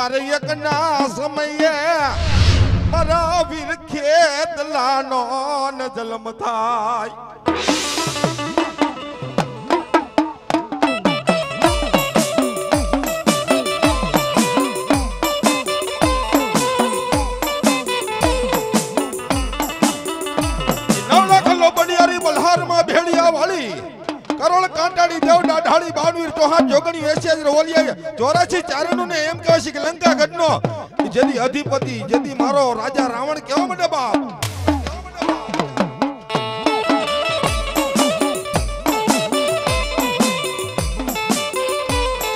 बार एक ना समय मारा वीर खेत लानो न जलम थाय बल्हार में भेड़िया वाली करोड़ कांटाड़ी देवडा ढाड़ी बाणवीर चौहान जोगणी वेश्या रोलिया 84 चारणु ने एम कहे कि लंका गढ़नो जदी अधिपति जदी मारो राजा रावण केवा मडे बाप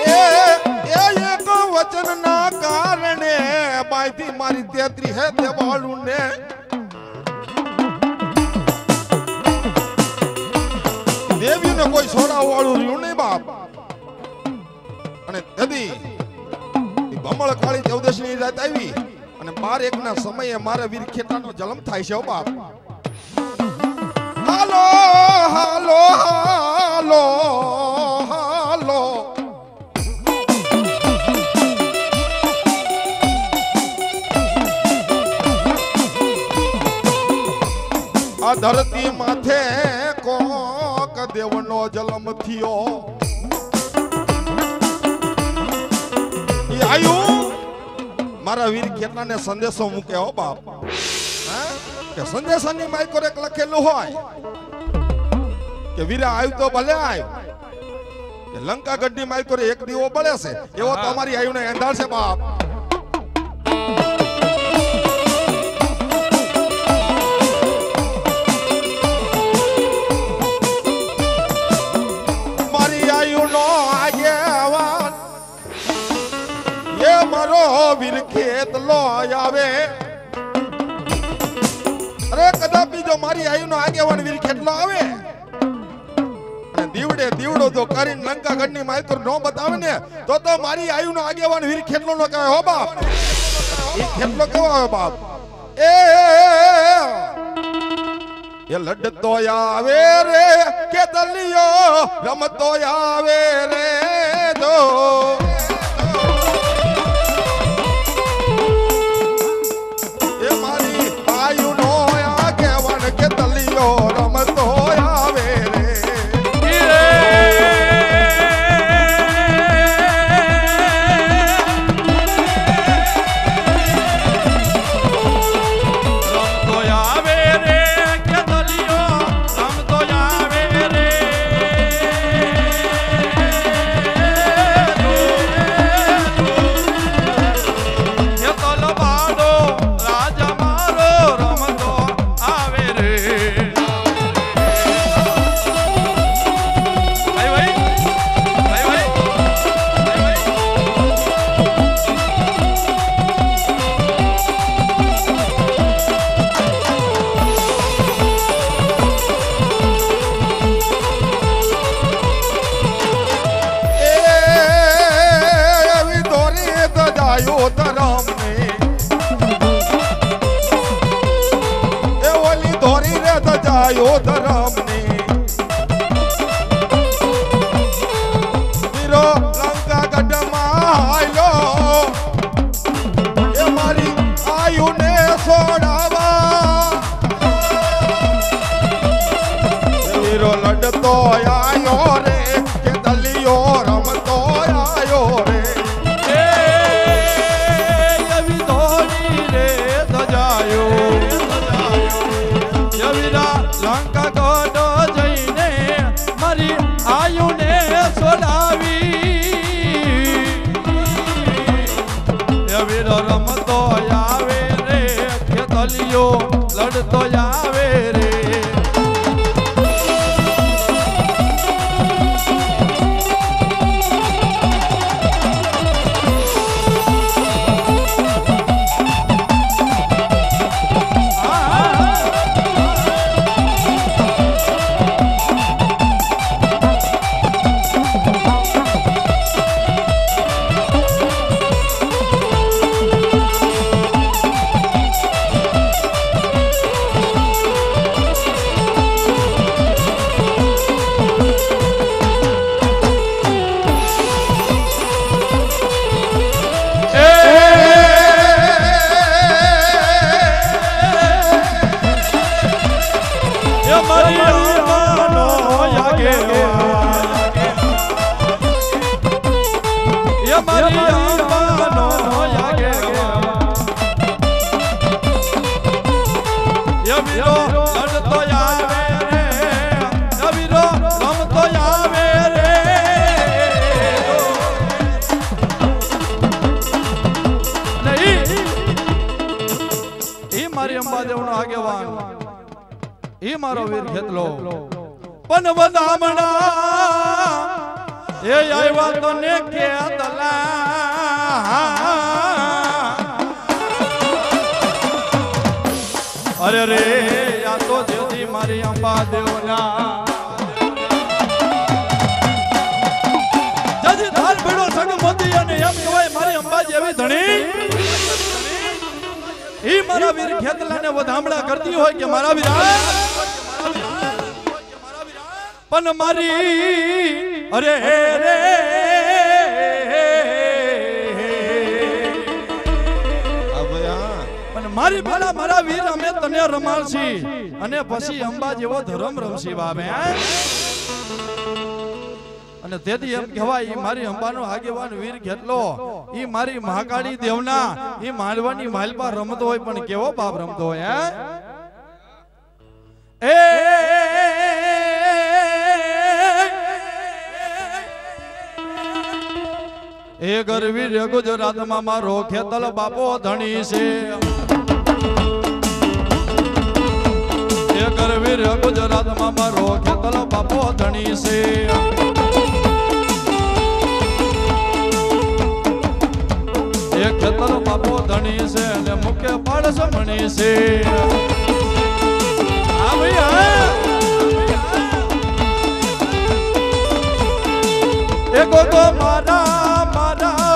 ए एक वचन ना कारणे बाईती मारी तेत्री है देवाळू ने देवी ने कोई सोड़ा वाळू रह्યું नहीं बाप અને તદી બમળ કાળી 14 ની રાત આવી અને 12 ના સમયે મારા વીર ખેતાનો જન્મ થાય છે ઓ બાપ હાલો હાલો હાલો હાલો આ ધરતી માથે કોક દેવનો જન્મ થયો આયુ મારા વીર ખેતનાને સંદેશો મૂકે હો બાપ કે સંદેશાની માઈકો એક લખેલું હોય કે વીરા આવ્યું તો ભલે આવ્યું કે લંકા ગઢની માઈકો એક દીવો બળે છે એવો તો અમારી આયુને અંધાર છે બાપ મારી આયુનો આગેવાન मारो वीर खेत लो आवे अरे कदापि जो मारी आयु नो आगेवान वीर खेत लो आवे अने दीवड़े दीवड़ो तो करीन लंका गढ़नी मायकर नो बतावे ने तो मारी आयु नो आगेवान वीर खेतलो नो कहे हो बाप ई खेतलो केવો આવે બાપ ये लड़तो आवे रे के दलियो रमतो आवे रे दो आयो धर्म ने वीरो लंका गढ़ मायो ये मारी आयु ने सोड़ावा वीरो लड़तो आयो रे के दलियो रमतो आयो रे ये भी धोनी रे सजायो लंका गोडो મારી અંબાનો આગે એ વીરો લડતો આવે રે એ વીરો રમતો આવે રે મારી અંબાદેવનો આગેવાન ઈ મારો વીર ખેતલો પણ વધામણા એ આવ્યા તો ને ખેતલા અરે રે આ તો જેથી મારી અંબાદેવના જજી ધાર ભેડો સંગ મોતી અને એમ કહેવાય મારી અંબા જેવી ધણી ઈ મારા વીર ખેતલાને વધામણા કરતી હોય કે મારા વીરા પણ મારી અરે રે પણ મારી ભલા મારા વીર અમે તને રમાડશી અને પછી અંબા જેવો ધર્મ રમશી બાબે અને તેથી એમ કહેવાય ઈ મારી અંબાનો આગેવાન વીર ખેતલો ઈ મારી મહાકાળી દેવના ઈ માલવાની માલપા રમતો હોય પણ કેવો બાપ રમતો હોય હે એ ગરવી રે ગુજરાતમાં મારો ખેતલ બાપો ધણી છે એ ગરવી રે ગુજરાતમાં મારો ખેતલ બાપો ધણી છે ખેતર બાપો ધણી છે અને મુખ્ય પાડસ મણી છે એકો તો મારા મારા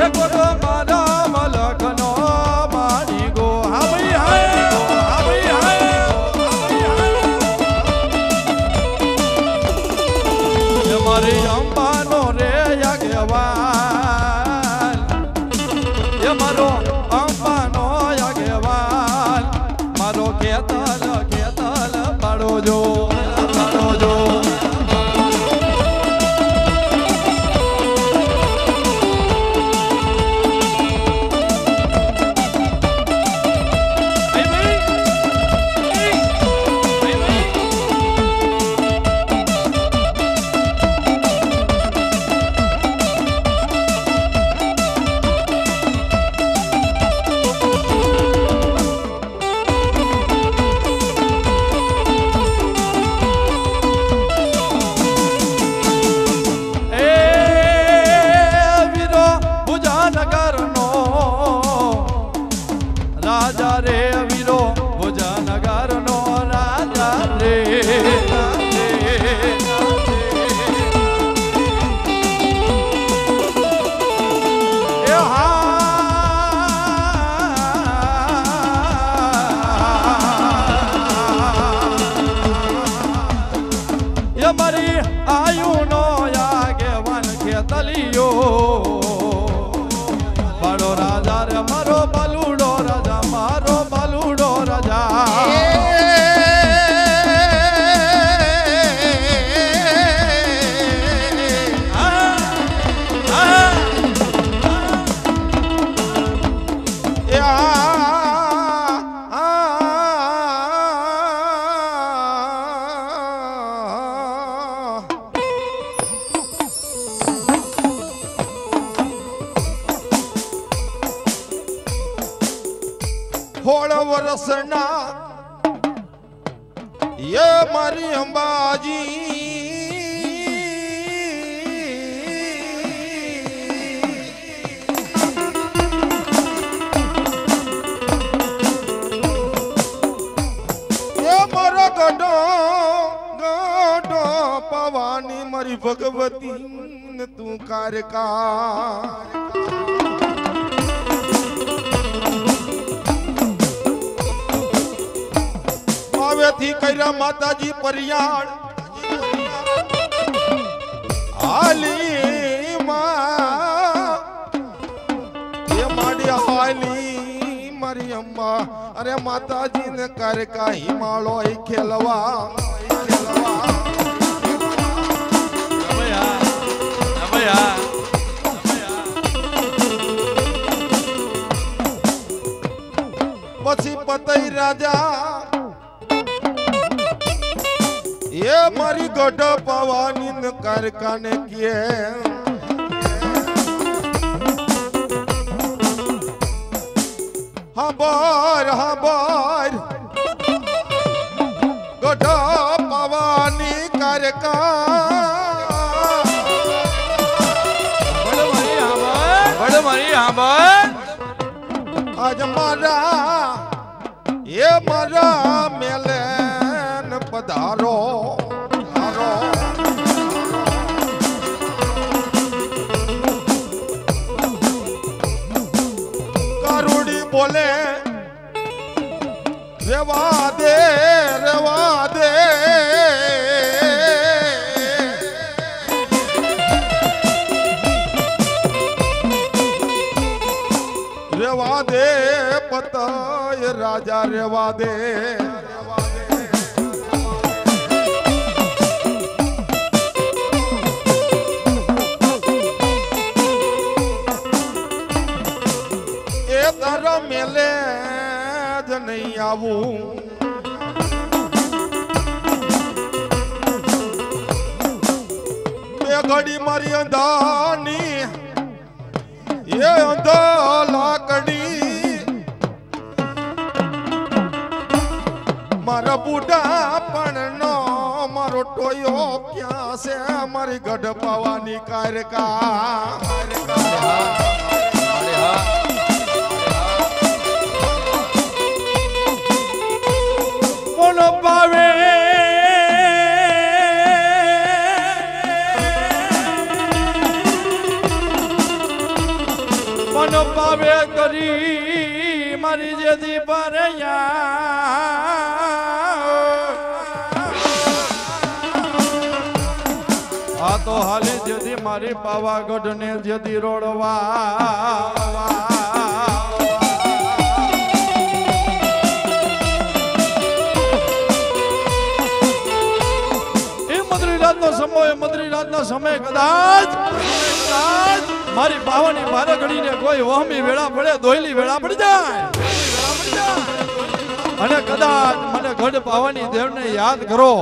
એકો તો મારા મલકનો મારી ગો હા ભાઈ હાય મારી અંબાનો રે આગેવાન મારો અંબાનો આગેવાન મારો ખેતલ પાડો જો રાજા રે વીરો ભુજનગર નો રાજા રે મારી આયુ નો આગેવાન ખેતલિયો પાડો રાજા રે મારો બાલુડો રાજા મારો બાલુડો રાજા હોળ વરસના ये मारी अंबाजी ये मारा गडो गडो पवानी मारी भगवती तू कार का थी कैरा माताजी परियाण हाली ये माड़ी हाली मारी अम्मा अरे माताजी ने कर का हिमालो ही खेलवा રાજા એ મારી ગઢ પવાની કારખાને કે હાબર ગઢ પવાની આજ મારા મેલેન પધારો કારુડી બોલે રેવા દે રેવા દે પતાય રાજા રેવા દે એ તારા મેલે જ નહીં આવું બે ઘડી મારી અંધાની એ અંધા લાકડી મારા બુઢા પણ નો મારો ટોયો ક્યાં છે મારી ગઢ પાવાની કારકા કોનો પાવે કોનો પાવે કરી મારી જેદી આ તો હાલી જેદી મારી પાવાગઢ ને જેદી રોડવા મધરી સમય કદાચ મારી પાવાની ભારે ઘડીને કોઈ વહમી વેળા પડે દોયલી વેળા પડી જાય અને કદાચ મને ગઢ પાવાની દેવને યાદ કરો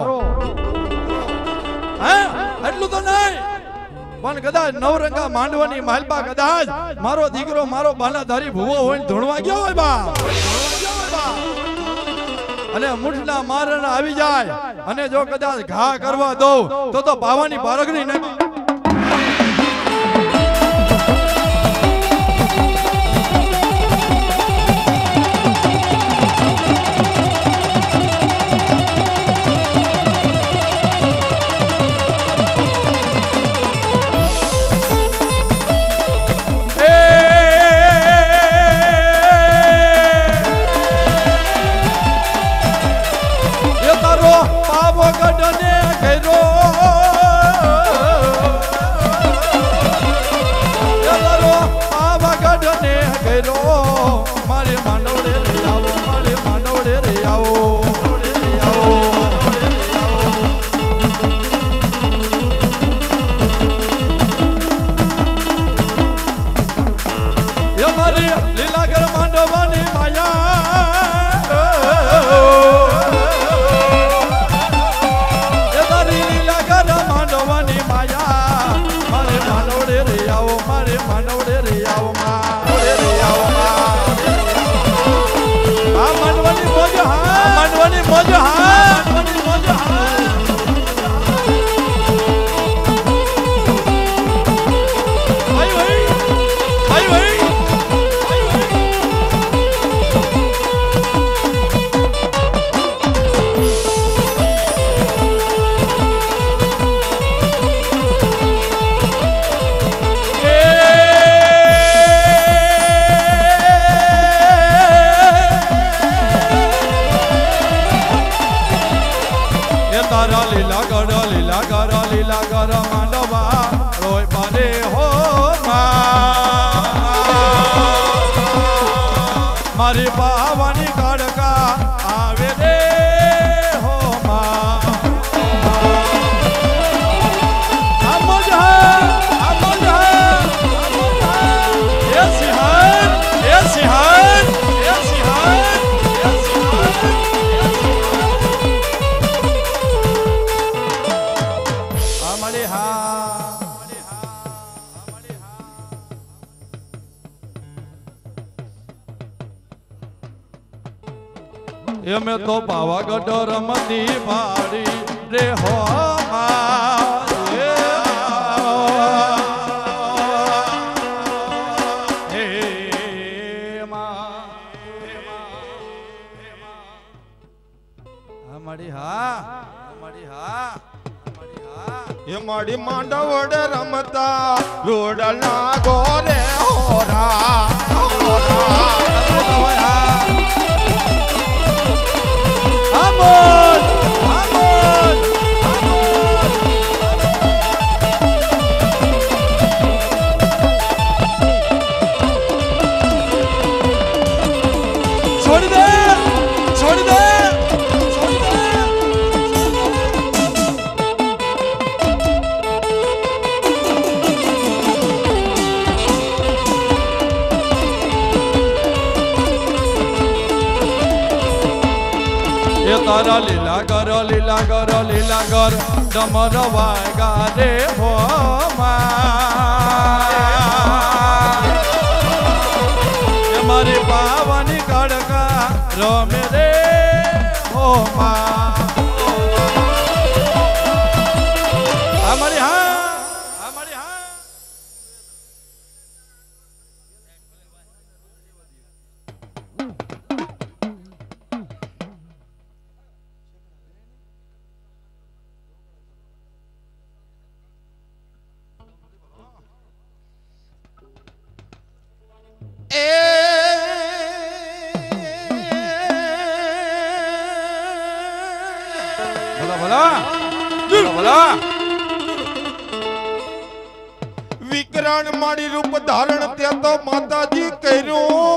હે એટલું તો નહીં પણ કદાચ નવરંગા માંડવાની માલપા કદાચ મારો દીકરો મારો બાનાધારી ભૂવો હોય ધોણવા ગયો હોય બા અને મુઠના મારણ આવી જાય અને જો કદાચ ઘા કરવા દો તો પાવાની પારગણી નહીં એમે તો પાવાગઢ રમતી પાડી રે હો મારી માંડવડ રમતા રોડલા ગોરે હોરા છોડી દે છોડી દે તારા લીલા કર ડમર વાગા રે હો મારી પાવાની કડકા રમે રે હો અમારી હા અમારી હા વિકરાણ મારી રૂપ ધારણ તે તો માતાજી કર્યું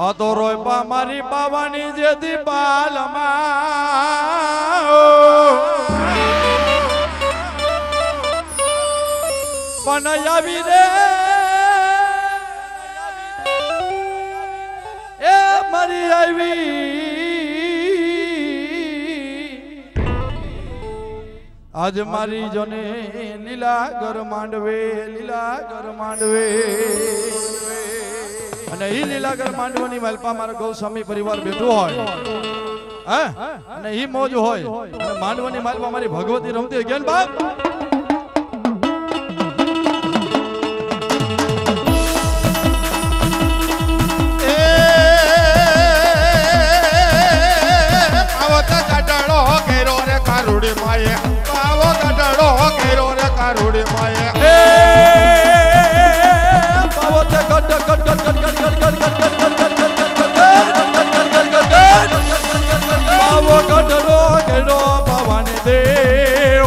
આ તો રોયપા મારી પાવાની જેથી બાલમાં પણ આવી રે એ મારી આવી આજ મારી જોને લીલા ઘર માંડવે અને ઈ લીલાગર માંડવાની માલપા મારા ગૌસ્વામી પરિવાર બેઠો હોય અને ઈ મોજ હોય અને માંડવાની માલપા મારી ભગવતી રમતી હોય કેમ બાપ પાવત કાટડો ઘેરો રે કારુડી માયે પાવો કાટડો ઘેરો રે કારુડી માયે પાવત કટ પાવો કટરો ઘેરો પાવાની દેવ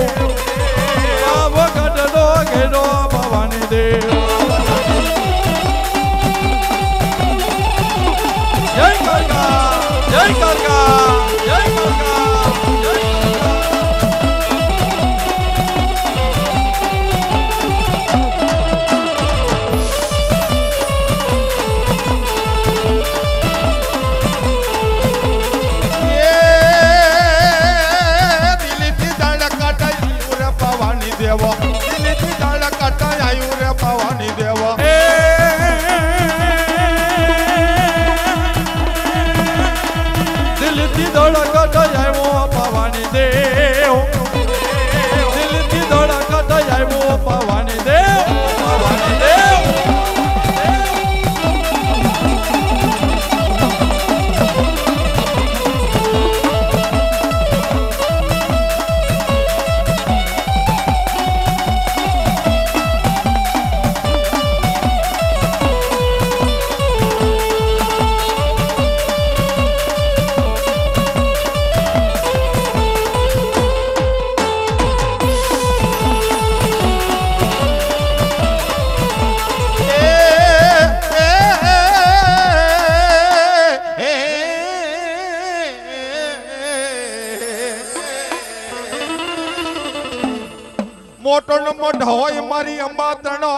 કોટન મઢ હોય મારી અંબા તણો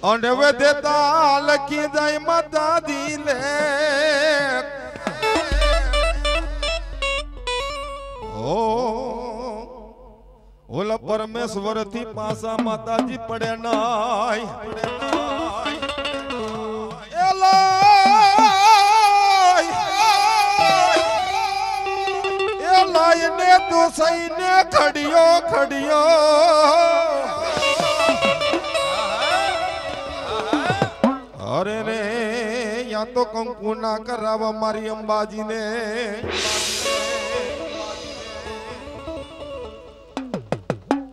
અને વેદેતા લખી જાય માતા દીલે ઓ ઓલા પરમેશ્વર થી પાસા માતાજી પડે નાય લાઈને તો સઈને ખડિયો અરે રે યા તો કંકુ ના કરાવા મારી અંબાજી ને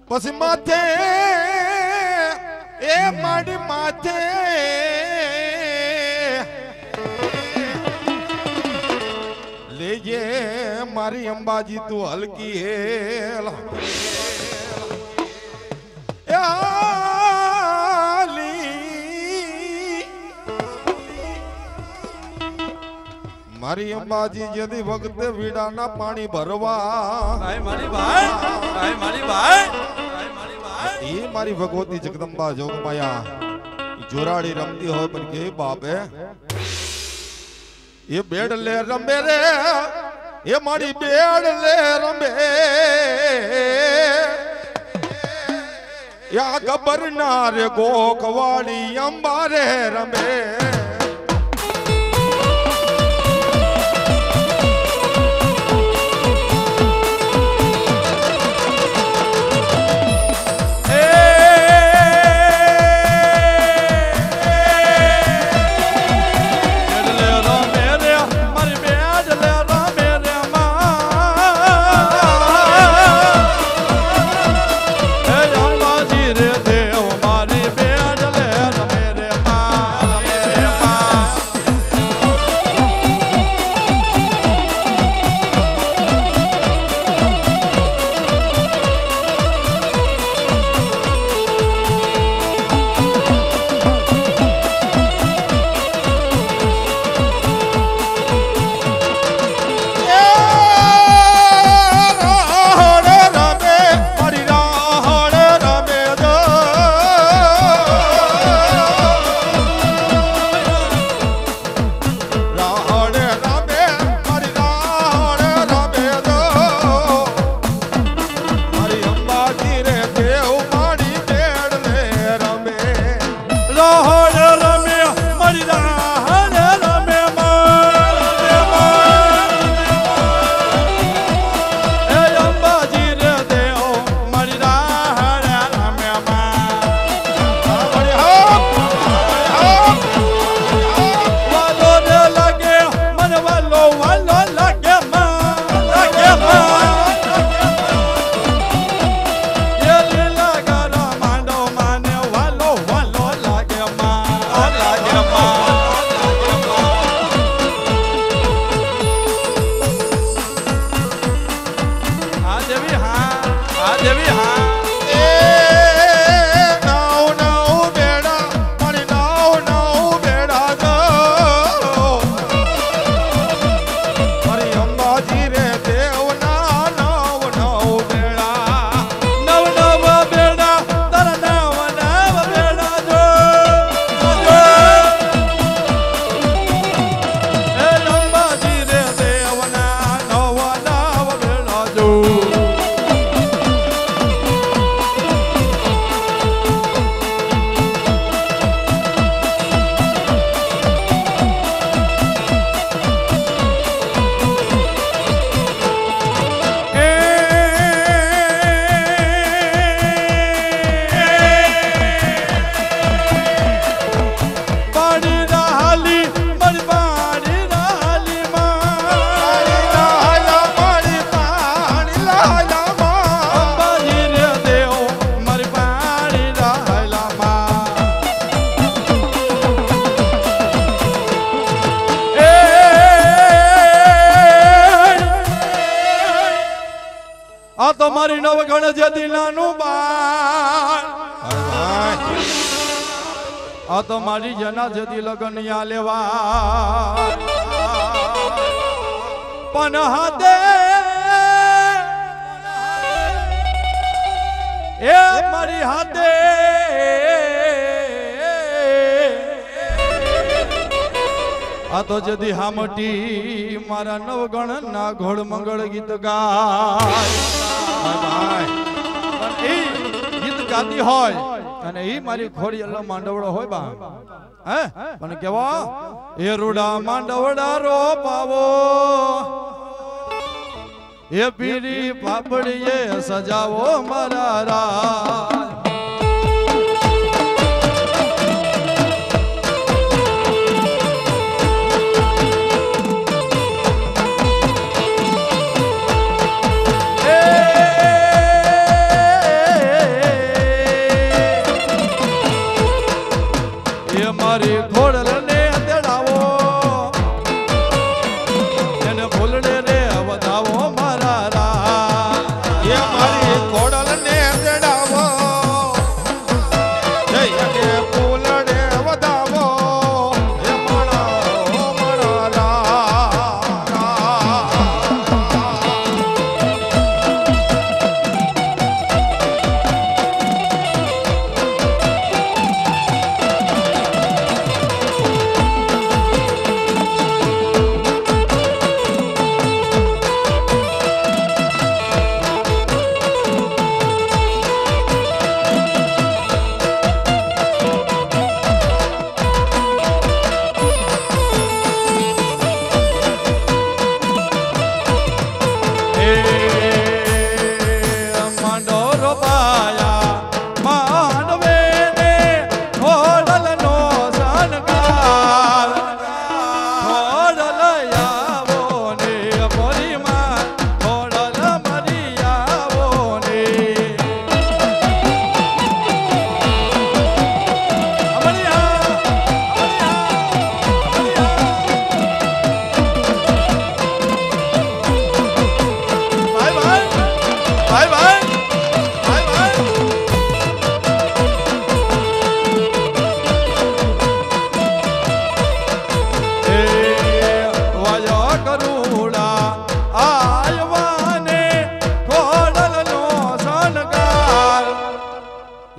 પછી માથે એ માડી માથે લેજે મારી અંબાજી તું હલકી મારી અંબાજી જદી વખતે વીડાના પાણી ભરવા એ મારી ભગવતી જગદંબા જોગમાયા જોરાડી રમતી હોય પણ કે બાપે એ બેડ લે રમે રે એ મારી બેડ લે રમે યા ગબર ના રે ગોકવાડી અંબા રે રમે મારી નવગણ જતી નાનું બાળ આ તો મારી જના જતી લગન યા લેવા પણ હાથે એ મારી હાથે આ તો જદી હામટી મારા નવગણ ના ઘોડ મંગળ ગીત ગાય એ ગીત ગાતી હોય અને એ મારી ખોડી અલ્લો માંડવડો હોય બા હે પણ કેવા એ રૂડા માંડવડા રો પાવો એ પીરી પાપડીએ સજાવો મારા રા મારી ઘોડલ ને તેડાવો એને ફૂલડે રે વધાવો મારા રા એ મારી ઘોડલ ને તેડાવો જઈને ફૂલડે વધાવો એ મારા રા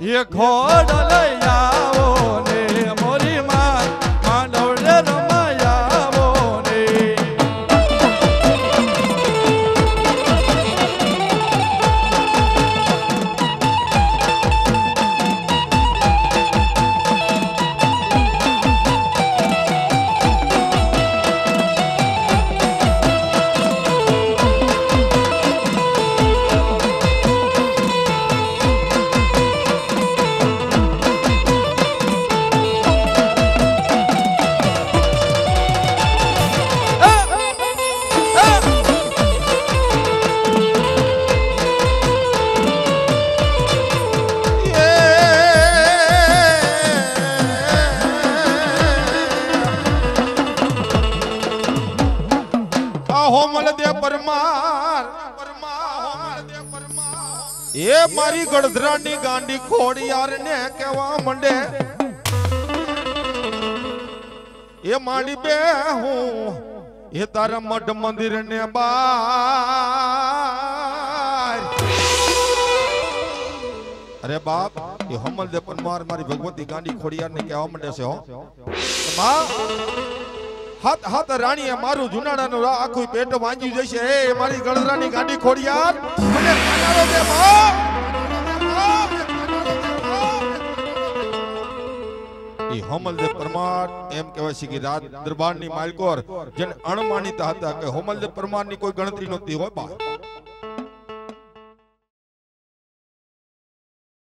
એ ઘોડલ આવો ને મોરી માં માંડવડે રમાયાવો ને એ મારી ગળધરાની ગાંડી ખોડિયાર ને કેવા મંડે એ માડી બે હું એ તારા મઢ મંદિર ને બાર અરે બાપ એ હમલ દે પરમાર મારી ભગવતી ગાંડી ખોડિયાર ને કેવા મંડે છે હો બા હાથ હાથ રાણીએ મારું જુનાડાનું આખું પેટ વાંજી જશે એ મારી ગળધરાની ગાંડી ખોડિયાર મને ખાનારો દે બા એ હોમલદેવ પરમાર એમ કહેવાય છે કે રાજ દરબારની માલકોર જેને અણમાનીતા હતા કે હોમલદેવ પરમારની કોઈ ગણતરી નહોતી હોય બા